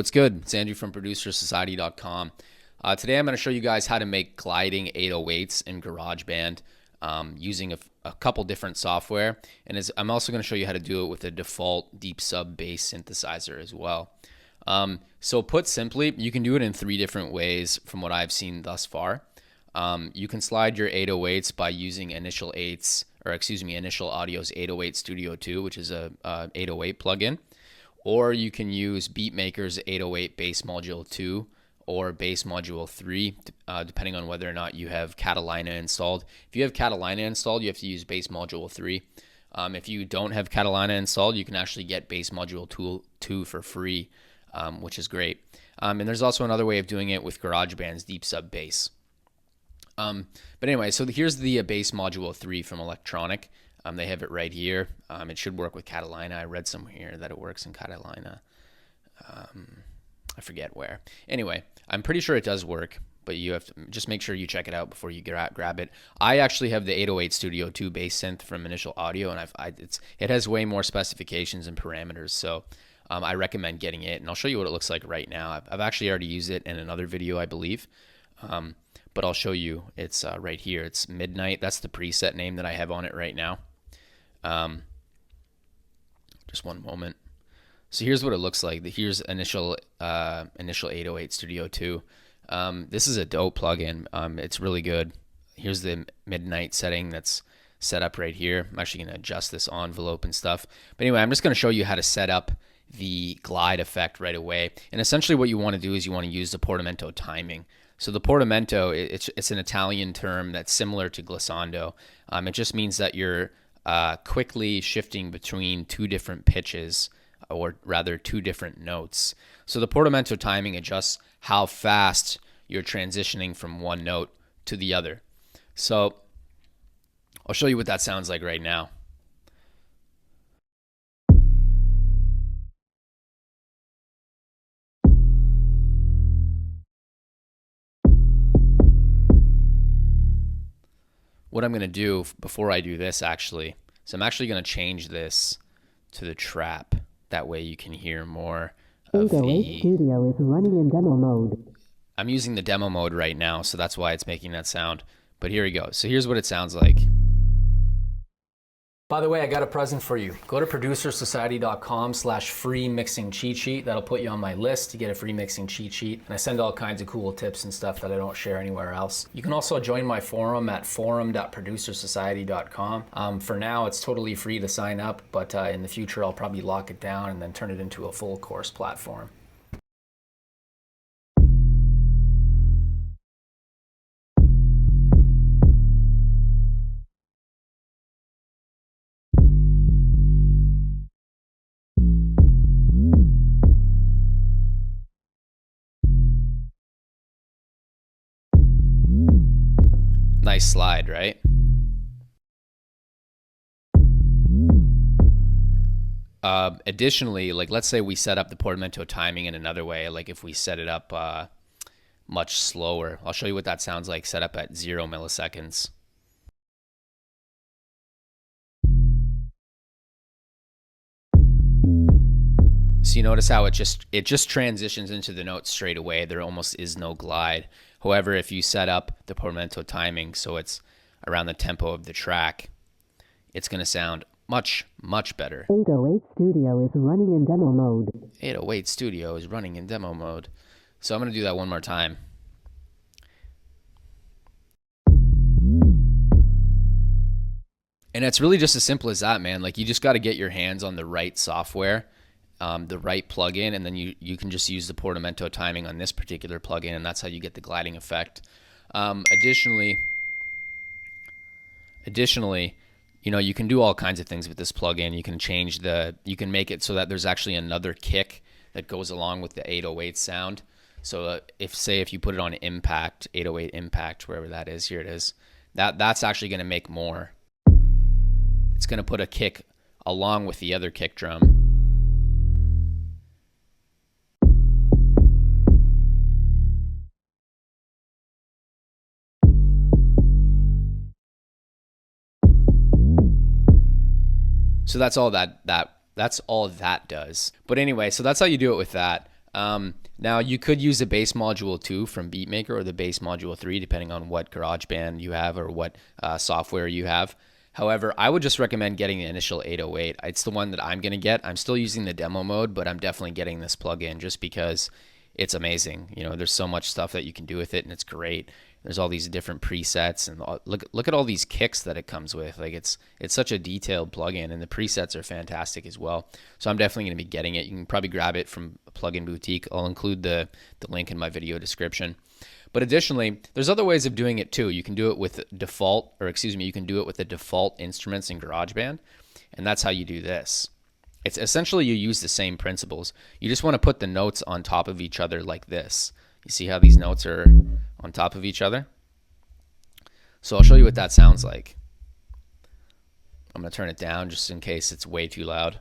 What's good? It's Andrew from producersociety.com. Today I'm going to show you guys how to make gliding 808s in Garageband using a couple different software. And I'm also going to show you how to do it with a default deep sub bass synthesizer as well. So put simply, you can do it in three different ways from what I've seen thus far. You can slide your 808s by using Initial Audio's 808 Studio 2, which is a 808 plugin. Or you can use Beatmaker's 808 Bass Module 2 or Bass Module 3, depending on whether or not you have Catalina installed. If you have Catalina installed, you have to use Bass Module 3. If you don't have Catalina installed, you can actually get Bass Module 2 for free, which is great. And there's also another way of doing it with GarageBand's Deep Sub Bass. But anyway, so here's the Bass Module 3 from Electronic. They have it right here. It should work with Catalina. I read somewhere here that it works in Catalina. I forget where. Anyway, I'm pretty sure it does work, but you have to just make sure you check it out before you grab it. I actually have the 808 Studio 2 bass synth from Initial Audio, and it has way more specifications and parameters, so I recommend getting it. And I'll show you what it looks like right now. I've actually already used it in another video, I believe. But I'll show you. It's right here. It's Midnight. That's the preset name that I have on it right now. Just one moment. So here's what it looks like. Here's initial 808 Studio 2. This is a dope plugin. It's really good. Here's the Midnight setting that's set up right here. I'm actually going to adjust this envelope and stuff. But anyway, I'm just going to show you how to set up the glide effect right away. And essentially what you want to do is you want to use the portamento timing. So the portamento, it's an Italian term that's similar to glissando. It just means that you're quickly shifting between two different pitches, or rather two different notes. So the portamento timing adjusts how fast you're transitioning from one note to the other. So I'll show you what that sounds like right now. What I'm going to do before I do this actually, so I'm actually going to change this to the trap. That way you can hear more of the... Studio is running in demo mode. I'm using the demo mode right now, so that's why it's making that sound. But here we go. So here's what it sounds like. By the way, I got a present for you. Go to producersociety.com/free mixing cheat sheet. That'll put you on my list to get a free mixing cheat sheet. And I send all kinds of cool tips and stuff that I don't share anywhere else. You can also join my forum at forum.producersociety.com. For now, it's totally free to sign up, but in the future, I'll probably lock it down and then turn it into a full course platform. Nice slide, right? Additionally, like let's say we set up the portamento timing in another way, like if we set it up much slower. I'll show you what that sounds like set up at 0 milliseconds. So you notice how it just transitions into the notes straight away. There almost is no glide. However, if you set up the portamento timing so it's around the tempo of the track, it's going to sound much, much better. 808 Studio is running in demo mode. 808 Studio is running in demo mode. So I'm going to do that one more time. And it's really just as simple as that, man. Like you just got to get your hands on the right software, the right plugin, and then you can just use the portamento timing on this particular plugin, and that's how you get the gliding effect. Additionally, you know, you can do all kinds of things with this plugin. You can you can make it so that there's actually another kick that goes along with the 808 sound. So if you put it on impact, 808 impact, wherever that is, here it is, that's actually going to make more. It's going to put a kick along with the other kick drum. So that's all that does. But anyway, so that's how you do it with that. Now you could use the bass module 2 from Beatmaker or the bass module 3, depending on what GarageBand you have or what software you have. However, I would just recommend getting the initial 808. It's the one that I'm going to get. I'm still using the demo mode, but I'm definitely getting this plugin just because it's amazing. You know, there's so much stuff that you can do with it, and it's great. There's all these different presets, and look at all these kicks that it comes with. Like it's such a detailed plugin, and the presets are fantastic as well. So I'm definitely going to be getting it. You can probably grab it from Plugin Boutique. I'll include the link in my video description. But additionally, there's other ways of doing it too. You can do it with default, or excuse me, you can do it with the default instruments in GarageBand, and that's how you do this. It's essentially you use the same principles. You just want to put the notes on top of each other like this. You see how these notes are on top of each other? So I'll show you what that sounds like. I'm going to turn it down just in case it's way too loud.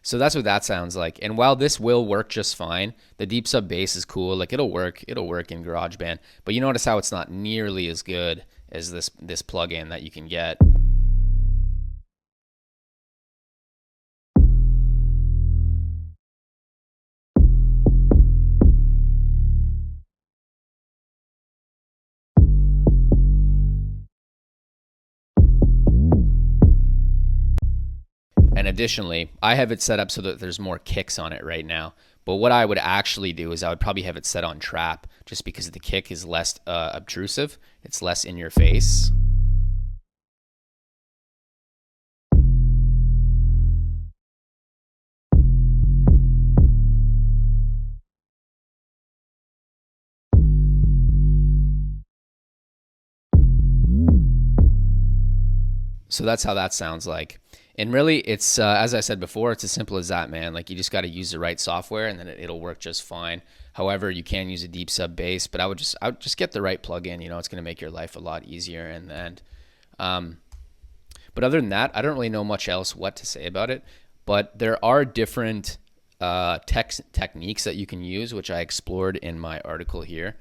So that's what that sounds like. And while this will work just fine, the deep sub bass is cool. Like it'll work in GarageBand. But you notice how it's not nearly as good as this plugin that you can get. And additionally, I have it set up so that there's more kicks on it right now. But what I would actually do is I would probably have it set on trap just because the kick is less obtrusive. It's less in your face. So that's how that sounds like. And really, it's as I said before, it's as simple as that, man. Like you just got to use the right software, and then it'll work just fine. However, you can use a deep sub bass, but I would just get the right plugin. You know, it's going to make your life a lot easier in the end. But other than that, I don't really know much else what to say about it. But there are different techniques that you can use, which I explored in my article here.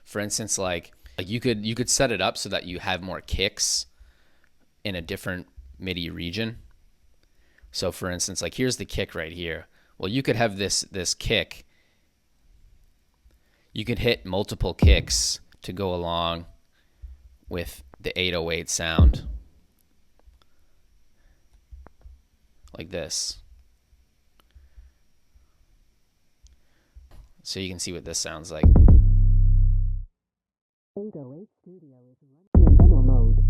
For instance, like you could set it up so that you have more kicks in a different MIDI region. So for instance, like here's the kick right here. Well, you could have this kick. You could hit multiple kicks to go along with the 808 sound. Like this. So you can see what this sounds like. 808 Studio is running in demo mode.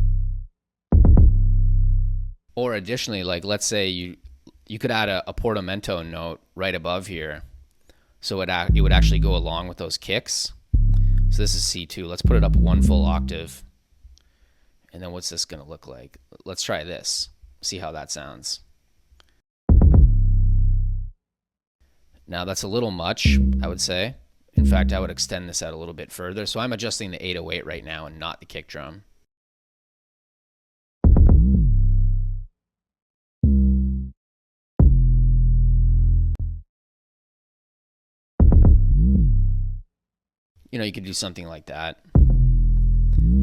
Or additionally, like let's say you could add a portamento note right above here, so it would actually go along with those kicks. So this is C2. Let's put it up one full octave, and then what's this gonna look like? Let's try this. See how that sounds. Now that's a little much, I would say. In fact, I would extend this out a little bit further. So I'm adjusting the 808 right now and not the kick drum. You know, you could do something like that.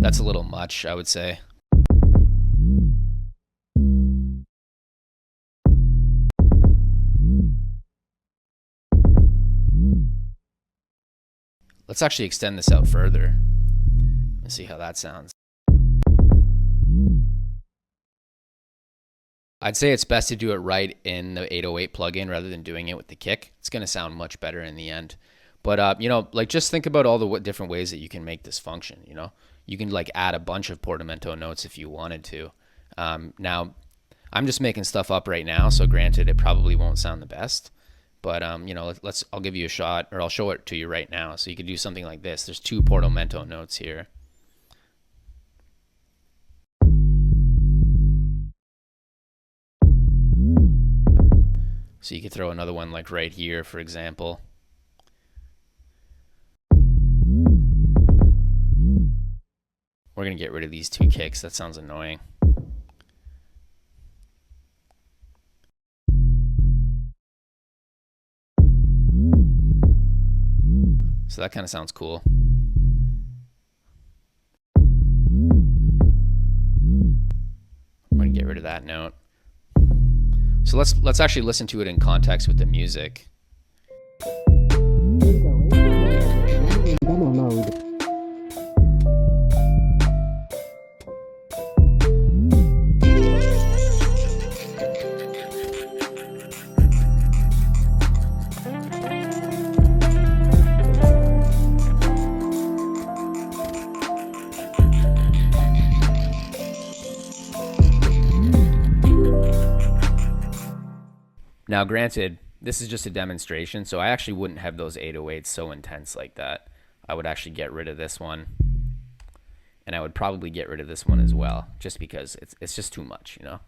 That's a little much, I would say. Let's actually extend this out further and see how that sounds. I'd say it's best to do it right in the 808 plugin rather than doing it with the kick. It's going to sound much better in the end. But, you know, like just think about all the different ways that you can make this function, you know. You can like add a bunch of portamento notes if you wanted to. Now, I'm just making stuff up right now, so granted it probably won't sound the best. But, you know, I'll give you a shot, or I'll show it to you right now. So you could do something like this. There's 2 portamento notes here. So you could throw another one like right here, for example. We're going to get rid of these 2 kicks. That sounds annoying. So that kind of sounds cool. I'm going to get rid of that note. So let's actually listen to it in context with the music. Demo mode. Now, granted, this is just a demonstration, so I actually wouldn't have those 808s so intense like that. I would actually get rid of this one, and I would probably get rid of this one as well, just because it's just too much, you know?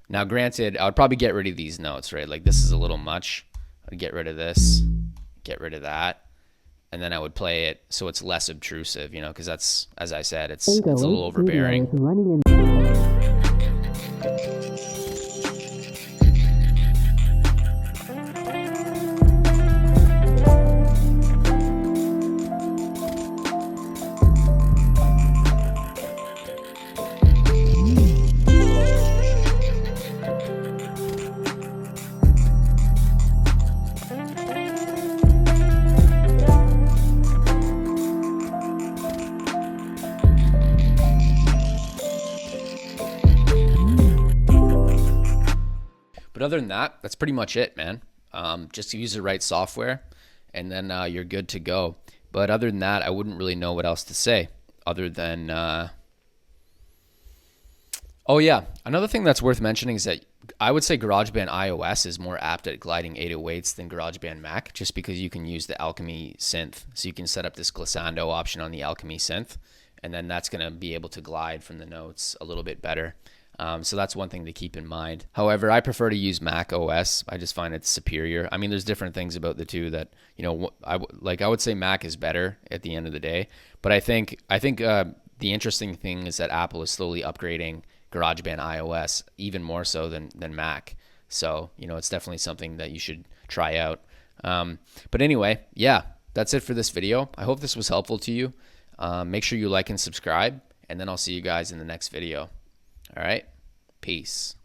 Now, granted, I would probably get rid of these notes, right? Like, this is a little much. I'd get rid of this, get rid of that, and then I would play it so it's less obtrusive, you know, because that's, as I said, it's a little overbearing. But other than that, that's pretty much it, man. Just use the right software, and then you're good to go. But other than that, I wouldn't really know what else to say other than... Oh, yeah. Another thing that's worth mentioning is that I would say GarageBand iOS is more apt at gliding 808s than GarageBand Mac, just because you can use the Alchemy synth. So you can set up this glissando option on the Alchemy synth, and then that's going to be able to glide from the notes a little bit better. So that's one thing to keep in mind. However, I prefer to use Mac OS. I just find it's superior. I mean, there's different things about the two that, you know, I would say Mac is better at the end of the day. But I think the interesting thing is that Apple is slowly upgrading GarageBand iOS even more so than Mac. So, you know, it's definitely something that you should try out. But anyway, yeah, that's it for this video. I hope this was helpful to you. Make sure you like and subscribe, and then I'll see you guys in the next video. All right. Peace.